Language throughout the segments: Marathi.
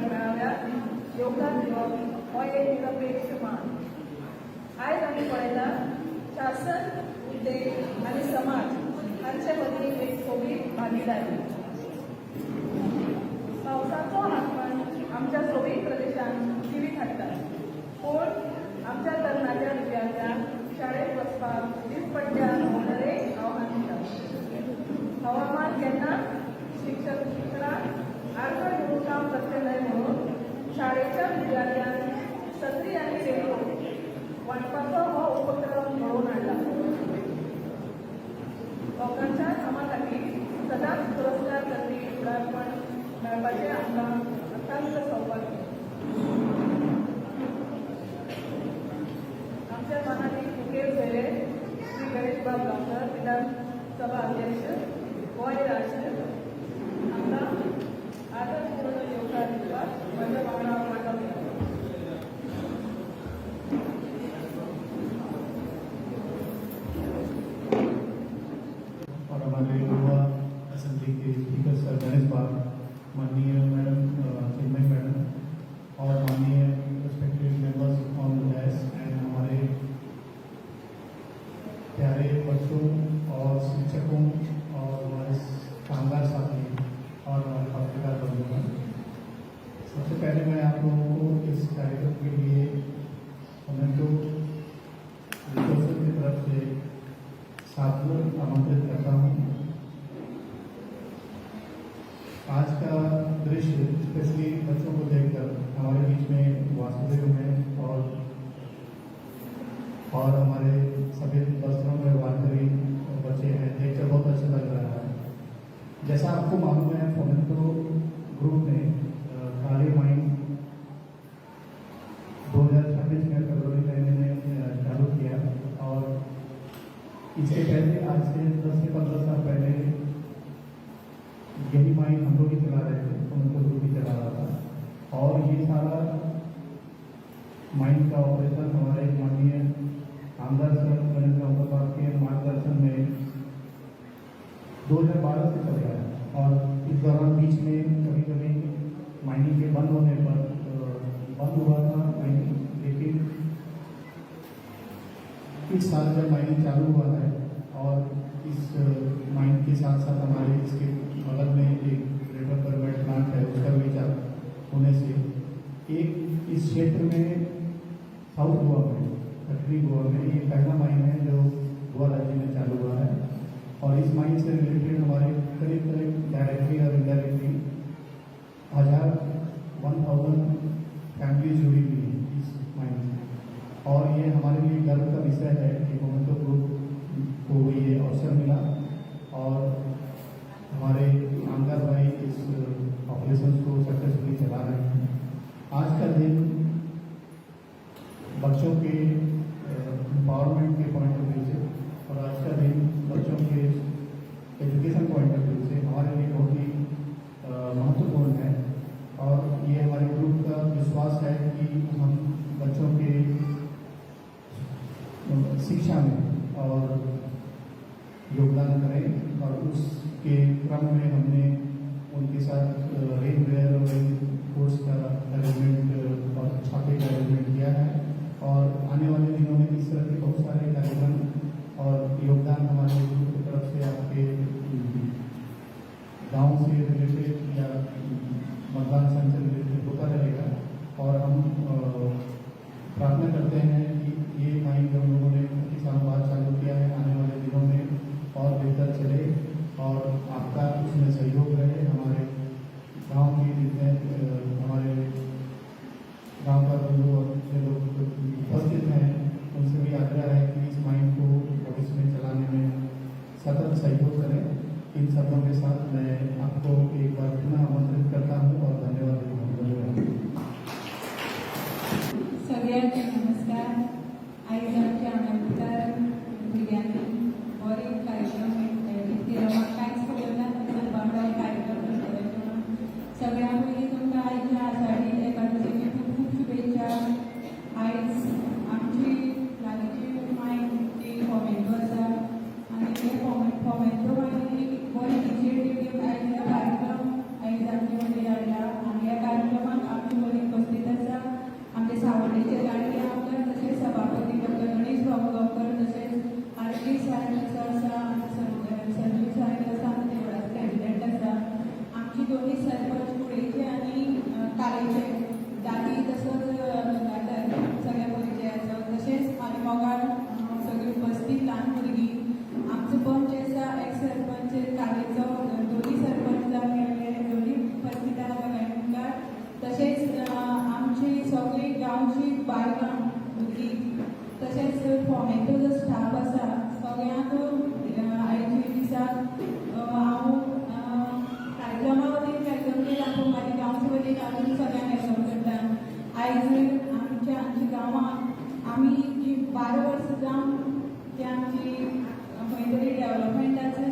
मेळाव्यात योगदान दिवप हो एक निरपेक्ष मान. आयज आमी पळयता शासन, उद्देग आनी समाज हांचे मदीं एक सोबीत भागीदारी. पावसाचो आगमन आमच्या सोबीत प्रदेशांत जिवीत हाडटा, पूण आमच्या तरणाट्या विद्यार्थ्यांक शाळेत वचपाक दिसपट्ट्यान दरेक आव्हान दिता. हवामान केन्ना शिक्षणाक आडखळ घेवन काम करचें न्हय म्हणून शाळेच्या विद्यार्थ्यांक छत्री आनी रेडिओ वांटपाचो हो उपक्रम घडोवन हाडला. लोकांच्या कामा खातीर सदांच पुरस्कार करपी फुडारपण मेळपाचें आमकां अत्यंत सौभाग्य. आमच्या मनात मुखेल सोयरे श्री गणेशबाब गांवकर, विधानसभा अध्यक्ष, गोंय राज्य, आमकां आदरपूर्ण योगदान दिवपाक म्हज्या वांगडा वांटप घेता. और हमारे युवा असेंबली के स्पीकर सर गणेश बाब, माननीय मैडम चिन्मय मैडम और माननीय respected members on the dash end हमारे प्यारे बच्चों और शिक्षकों और हमारे कामगार साथी और हमारे पत्रकार बंधुगण, सबसे पहले मैं आप लोगों को इस कार्यक्रम के लिए मोमेंटो रिसोर्सेज की तरफ से सादर आमंत्रित करता हूँ. आज का दृश्य स्पेशली बच्चों को देखकर हमारे बीच में वासुदेव में और हमारे सभी वस्त्रों में वारकरी बच्चे हैं, देखकर बहुत अच्छा लग रहा है. जैसा आपको मालूम है, फोमेंटो ग्रुप ने काली माइन 2026 में फरवरी महीने में चालू किया और इससे पहले आज से 10 से 15 साल पहले यही माइन हम लोग ही चला रहे थे, फोमेंटो ग्रुप ही चला रहा था. और ये सारा माइन का ऑपरेशन हमारे माननीय आमदार सर गणेश गांवकर के मार्गदर्शन में 2012 से चल रहा है. और इस दौरान बीच में कभी कभी माइनिंग के बंद होने पर बंद हुआ था माइनिंग, लेकिन इस साल जब माइनिंग चालू हुआ है और इस माइन के साथ साथ हमारे इसके बगल में एक ग्रेटर परमेट प्लांट है, उसका भी चालू होने से एक इस क्षेत्र में साउथ गोवा में, दक्षिणी गोवा में ये पहला माइन है जो गोवा राज्य में चालू हुआ है. और इस माइन से रिलेटेड हमारे करीब करीब डायरेक्टली और इनडायरेक्टली 1000 फैमिली जुड़ी हुई है इस माइन से. और ये हमारे लिए गर्व का विषय है कि फोमेंटो ग्रुप को ये अवसर मिला और हमारे आमदार भाई इस ऑपरेशन को सक्सेसफुली चला रहे हैं. आज का दिन बच्चों के एम्पावरमेंट के पॉइंट ऑफ व्यू से और आज का दिन बच्चों के एजुकेशन पॉइंट ऑफ व्यू से हमारे लिए बहुत ही महत्वपूर्ण है. और ये हमारे ग्रुप का विश्वास है कि हम बच्चों के शिक्षा में और योगदान करें. और उसके क्रम में हमने उनके साथ रेन वेयर और रेन कोर्स का अरेंजमेंट और छापे का अरेंजमेंट किया है. और आने वाले दिनों में इस तरह के बहुत सारे कार्यक्रम और योगदान हमारे ग्रुप की तरफ से आपके गांव से रिलेटेड या मतदान संघ से रिलेटेड होता रहेगा. और हम प्रार्थना करते हैं कि ये माइन जो हम लोगों ने कुछ साल बाद चालू किया है, आने वाले दिनों में और बेहतर चले और आपका उसमें सहयोग रहे. हमारे गांव के जितने हमारे गांव का बंधु और जो लोग उपस्थित हैं उनसे भी आग्रह है कि इस माइन को भविष्य में चलाने में सतत सहयोग करें. इन शब्दों के साथ मैं आपको एक बार पुनः आमंत्रित करता हूँ और धन्यवाद देता हूँ. सगळ्यांना नमस्कार. सरपंच कुळेचे आणि कालेचे जाती तसंच गंगाधर सगळ्या परिचयाचो तशेंच म्हाजे मोगाळ सगळी उपस्थित ल्हान भुरगीं आमचो पंच आसा एक्स सरपंच कालेचो दोनी सरपंच जावन गेल्ले दोनी उपस्थित आसा सगळ्यांकार तशेंच आमची सगळी गांवची बायलां भुरगीं तशेंच फोमेंचो जो स्टाफ आसा सगळ्यांक आयचे दिसाक हांव कार्यक्रमा वतीन वेलकम केला पूण म्हाज्या गांवचे वतीन हांव सगळ्यांक वेलकम करता। आयज आमच्या गांवांत आमी जी 12 वर्सां जावन जी आमची खंय तरी डेव्हलपमेंटाचो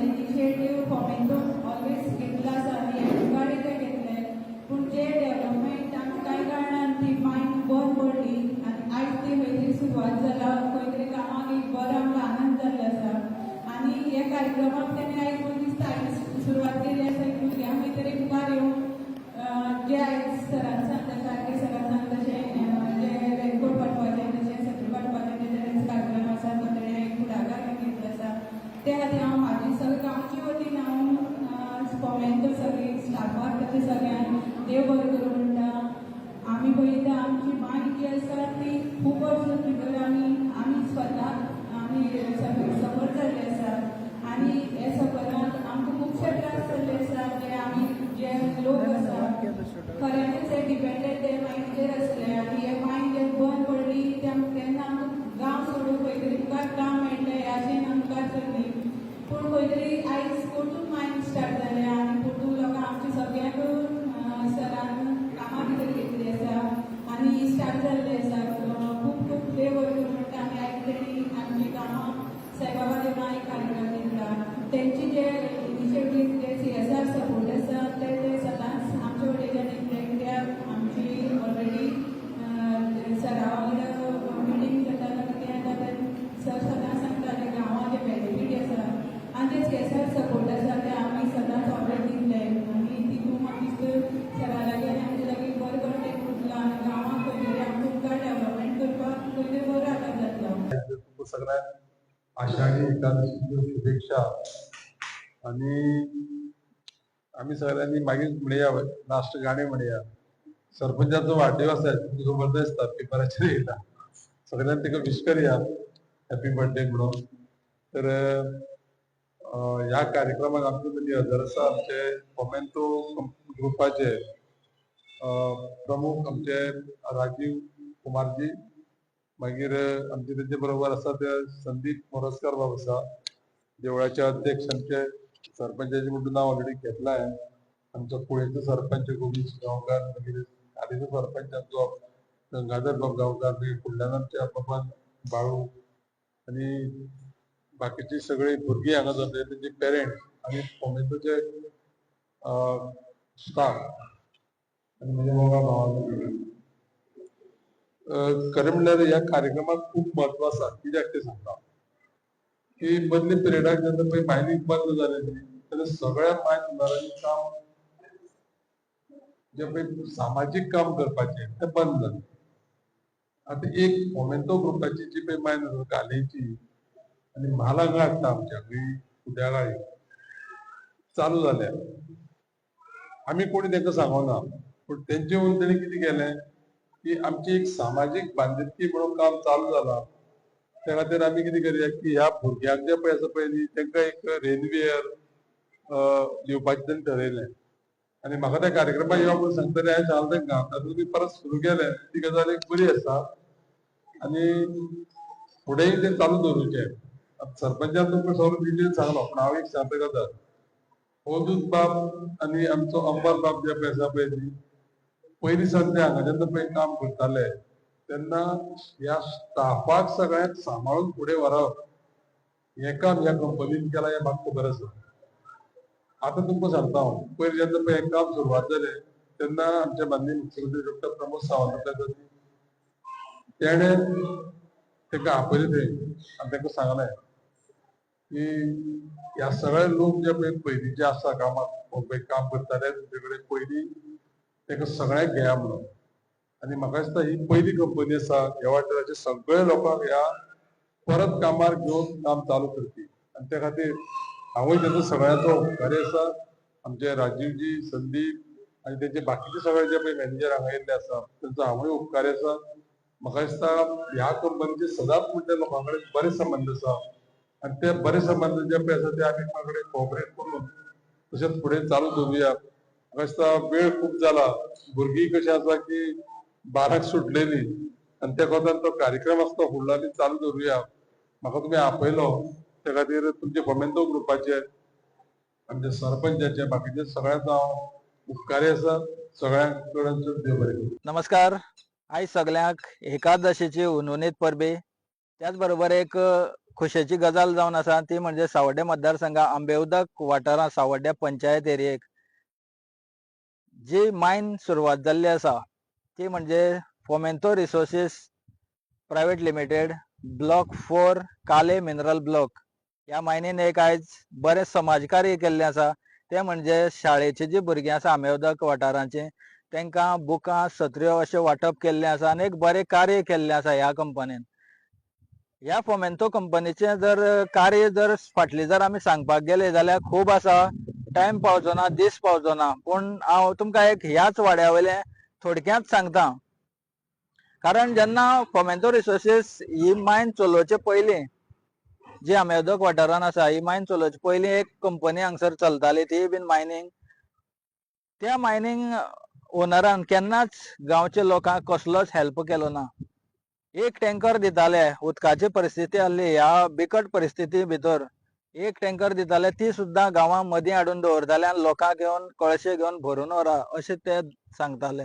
इनिशिएटीव फोमेंचो ऑलवेज घेतलो आसा आनी मुखारय ते घेतले पूण जे डेव्हलपमेंट आमकां कांय कारणान ती मायंड बंद पडली आनी आयज ती खंय तरी सुरवात जाला खंय तरी कामाक एक बरो आमकां आनंद जाल्लो आसा आनी हे कार्यक्रमाक तेणी आयज म्हाका दिसता आयज सुरवात केली आसा की भुरग्यांक खंय तरी मुखार येवन जे आयज सरान सांगता सारके सरान सांगता तशें जे रेनकोट पाठोवपाचें तशें सत्र पाठोवपाचें जे कार्यक्रम आसा तो तेणें एक फुडाकार घेतलो आसा ते खातीर हांव म्हाजी सगळे गांवचे वतीन हांव फोमेंचो सगळी स्टाफाक तशें सगळ्यांक देव बरें करूं म्हणटा। आमी पळयता आमची मांय जी आसा ती खूब वर्सां भितर आमी स्वता आमी सफर जाल्ले आसा आनी हे सफरांत आमकां खुबशे त्रास जाल्ले आसा जे आमी जे लोक आसा खऱ्यांनीच ते डिपेंडेंट ते मायंडचेर आसले आनी हे मायंड जे बंद पडली तेन्ना आमकां गांव सोडून खंय तरी मुखार काम मेळटलें हे आशेन आमी मुखार सरली पूण खंय तरी आयज परतून मायंड स्टार्ट जालें आनी परतून लोकां आमच्या सगळ्यांक सरान कामां भितर घेतली आसा आनी स्टार्ट जाल्ले आसा खूब खूब देव बरें करूं म्हणटा आनी आयज तेणी आमची कामां सायबाबा माय कार्यक्रम घेतला तेंची जे इनिशिएटीव जे CSR सपोर्ट आसा ते सदांच आमच्या वटेच्यान इतले कित्याक आमची ऑलरेडी सरा वांगडा मिटींग जाता कितें जाता सर सदांच सांगताले गांवां जे बेनिफीट आसा आनी जे CSR सपोर्ट आसा ते आमी सदांच ऑलरेडी दितले आनी तितून म्हाका दिसता सरा लागीं आनी आमचे लागीं बरो कॉन्टेक्ट उरला आनी गांवांक खंय तरी आमकां मुखार डेव्हलपमेंट करपाक खंय तरी बरो आदार जातलो। सगळ्यांक आषाढी एकादशीच्यो शुभेच्छा आणि आम्ही सगळ्यांनी मागीर म्हणया लास्ट गाणे म्हणया सरपंचाचो वाढदिवस आहे तुमची खबर दिसता पेपराचेर येयला सगळ्यांनी ताका विश करया हॅपी बर्थडे म्हणून तर ह्या कार्यक्रमाक आमचे मदीं हजर आसा आमचे फोमेंतो ग्रुपाचे प्रमुख आमचे राजीव कुमारजी मागीर आमचे तेजे बरोबर आसा ते संदीप मोरजकार बाब आसा देवळाचे अध्यक्ष आमचे सरपंचाचे म्हणून नांव ऑलरेडी घेतला हांवें आमचो कुळेचो सरपंच गोविंद गांवकार मागीर कालेचो सरपंच आमचो गंगाधर बाब गांवकार मागीर फुडल्यान आमच्या बाबान बाळू आनी बाकीची सगळी भुरगीं हांगा जाता तेंचे पेरेंट्स आनी फोमेंतोचे स्टाफ आनी म्हज्या मोगा भावाचो खरें म्हणल्यार ह्या कार्यक्रमाक खूब म्हत्व आसा कित्याक ते सांगता की बदले पिरियडाक जेन्ना पळय मायनींग बंद जालें न्ही तेन्ना सगळ्या माय सुदारांनी काम जे पळय सामाजीक काम करपाचें तें बंद जालें आतां एक फोमेंतो ग्रुपाची जी पळय माय कालेची आनी म्हाल हांगा हाडटा आमच्या कुद्यागाळी चालू जाल्या आमी कोणी तांकां सांगोना पूण तेंचे येवन तेणी कितें केलें की आमची एक सामाजीक बांधिलकी म्हणून काम चालू जाला त्या खातीर आमी कितें करया की ह्या भुरग्यांक जे पळय आसा पळय न्ही तांकां एक रेनवेअर दिवपाचें तेणी ठरयलें आनी म्हाका त्या कार्यक्रमाक यो म्हूण सांगतले हांवें सांगलें तांकां तातूंत परत सुरू केलें ती गजाल एक बरी आसा आनी फुडेंय तें चालू दवरचें सरपंचान तुमकां सगळो डिटेल सांगलो पूण हांव एक सांगता गजाल अवधूत बाब आनी आमचो अंबर बाब जे पळय आसा पळय न्ही पयलीं सावन ते हांगा जेन्ना पळय काम करताले तेन्ना ह्या स्टाफाक सगळ्यांक सांबाळून फुडें व्हरप हें काम ह्या कंपनीन केलां हें म्हाका खबर आसा आतां तुमकां सांगता हांव पयलीं जेन्ना पळय हें काम सुरवात जालें तेन्ना आमचे माननीय मुख्यमंत्री डॉक्टर प्रमोद सावंत आसा तेणे तांकां आपयलें थंय आनी तांकां सांगलें की ह्या सगळे लोक जे पळय पयलींचे आसा कामाक पळय काम करताले तुमचे कडेन पयलीं ताका सगळ्यांक घेया म्हणून आनी म्हाका दिसता ही पयली कंपनी आसा ह्या वाठाराचे सगळे लोकांक ह्या परत कामार घेवन काम चालू करपी आनी त्या खातीर हांवूय तेजो सगळ्यांचो उपकारी आसा आमचे राजीवजी, संदीप आणि त्यांचे बाकीचे सगळे जे पळय मॅनेजर हांगा येयल्ले आसा त्यांचो हांवूय उपकारी आसा. म्हाका दिसता ह्या कंपनीचे सदांच म्हणजे लोकां कडेन बरे संबंध आसा आणि ते बरे संबंध जे पळय आसा ते आमी कडेन कोऑपरेट करून तशेंच फुडें चालू दवरुया. म्हाका दिसता वेळ खूब जाला. भुरगीं कशी आसा की 12क सुटलेली आणि त्या कोतान तो कार्यक्रम आसा तो फुडलो आमी चालू दवरुया. म्हाका तुमी आपयलो त्या खातीर तुमचे फोमेंतो ग्रुपाचे आमचे सरपंचाचे बाकीचे सगळ्यांचो हांव उपकारी आसा. सगळ्यांक कडेन देव बरें करूं. नमस्कार. आयज सगळ्यांक एकादशीची उनुनीत परबी. त्याच बरोबर एक खुशेची गजाल जावन आसा ती म्हणजे सावड्डे मतदारसंघा आंबेउदक वाठारां सावड्ड्या पंचायत एरियेक जी मायन सुरवात जाल्ली आसा ती म्हणजे Fomento resources private limited block 4 काले मिनरल ब्लॉक. ह्या मायनीन एक आयज बरें समाजकार्य केल्लें आसा ते म्हणजे शाळेची जी भुरगीं आसा आंबेउदक वाठारांची तांकां बुकां सत्र्यो अशें वांटप केल्लें आसा आनी एक बरें कार्य केल्लें आसा ह्या कंपनीन. ह्या फोमेंतो कंपनीचें जर कार्य जर फाटली जर आमी सांगपाक गेले जाल्यार खूब आसा. टायम पावचो ना, दीस पावचो ना, पूण हांव तुमकां एक ह्याच वाड्या वयलें थोडक्यांत सांगता. कारण जेन्ना फोमेंतो रिसोर्सीस ही मायन चलोवचे पयलीं जी आंबेउदक वाठारान आसा ही मायन चलोवचे पयलीं एक कंपनी हांगसर चलताली ती बीन मायनींग. त्या मायनींग ओनरान केन्नाच गांवच्या लोकांक कसलोच हेल्प केलो ना. एक टँकर दिताले, उदकाची परिस्थिती आसली ह्या बिकट परिस्थिती भितर एक टँकर दिताले ती सुद्दां गांवां मदीं हाडून दवरताले आनी लोकांक घेवन कळशे घेवन भरून व्हरा अशें ते सांगताले.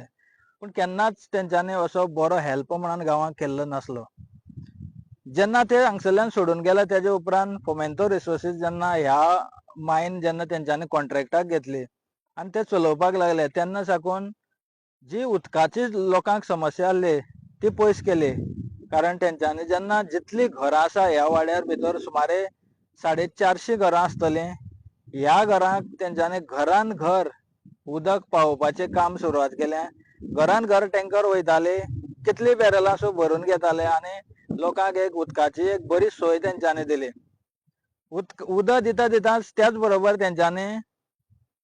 पूण केन्नाच तेंच्यांनी असो बरो हेल्प म्हणून गांवांक केल्लो नासलो. जेन्ना ते हांगसरल्यान सोडून गेले तेजे उपरांत फोमेंतो रिसोर्सीस जेन्ना ह्या मायन जेन्ना तेंच्यांनी कॉन्ट्रॅक्टाक घेतली आनी ते चलोवपाक लागले तेन्ना साकून जी उदकाची लोकांक समस्या आसली ती पयस केली. कारण तेंच्यांनी जेन्ना जितली घरां आसा ह्या वाड्यार भितर सुमारे 450 घरां आसतलीं. ह्या घरांक तेंच्यांनी घरान घर उदक पावोवपाचें काम सुरवात केलें. घरान घर टँकर वयताली, कितली बॅरलां सो भरून घेताले आनी लोकांक एक उदकाची एक बरी सोय तेंच्यांनी दिली. उदक दिता दिताच त्याच बरोबर तेंच्यांनी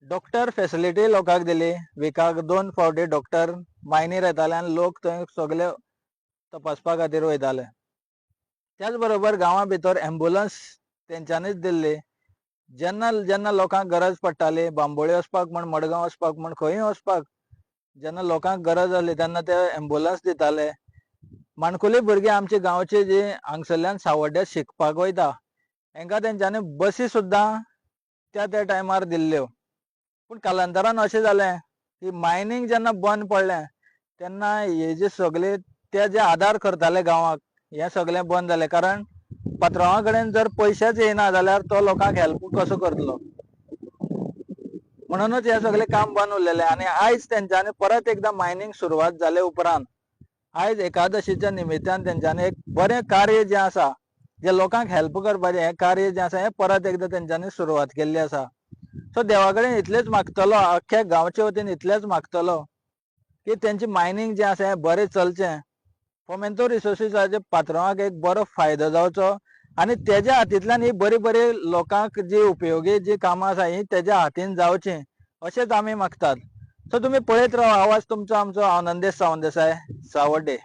डॉक्टर फॅसिलिटी लोकांक दिली. विकाक 2 फावटी डॉक्टर मायनीर येताले आनी लोक थंय सगळे तपासपा खातीर वयताले. त्याच बरोबर गांवां भितर एम्ब्युलन्स तेंच्यांनीच दिल्ली. जेन्ना जेन्ना लोकांक गरज पडटाली बांबोळी वचपाक म्हण, मडगांव वचपाक म्हण, खंयी वचपाक जेन्ना लोकांक गरज आसली तेन्ना ते एम्ब्युलन्स दिताले. माणकुली भुरगीं आमची गांवची जी हांगसरल्यान सावड्ड्या शिकपाक वयता हांकां तेंच्यांनी बसी सुद्दां त्या टायमार दिल्ल्यो. पूण कालांतरान अशें जालें की मायनींग जेन्ना बंद पडलें तेन्ना हे जे सगळे ते जे आदार करताले गांवाक हें सगळें बंद जालें. कारण पात्रांवा कडेन जर पयशेच येयना जाल्यार तो लोकांक हेल्प कसो करतलो. म्हणूनच हें सगळें काम बंद उरलेलें आनी आयज तेंच्यांनी परत एकदां मायनींग सुरवात जाले उपरांत आयज एकादशीच्या निमित्यान तेंच्यांनी एक बरें कार्य जें आसा जे लोकांक हेल्प करपाचें हें कार्य जें आसा हें परत एकदां तेंच्यांनी सुरवात केल्ली आसा. सो देवा कडेन इतलेंच मागतलो, अख्ख्या गांवचे वतीन इतलेंच मागतलो की तेंची मायनींग जें आसा हें बरें चलचें. फोमेंतो रिसोर्सीसाचे पात्रांवाक एक बरो फायदो जावचो आनी तेज्या हातींतल्यान ही बरी बरी लोकांक जी उपयोगी जी कामां आसा ही तेज्या हातीन जावचीं अशेंच आमी मागतात. सो तुमी पळयत रावा आवाज तुमचो आमचो हांव नंदेश सावंत देसाय, सावड्डे.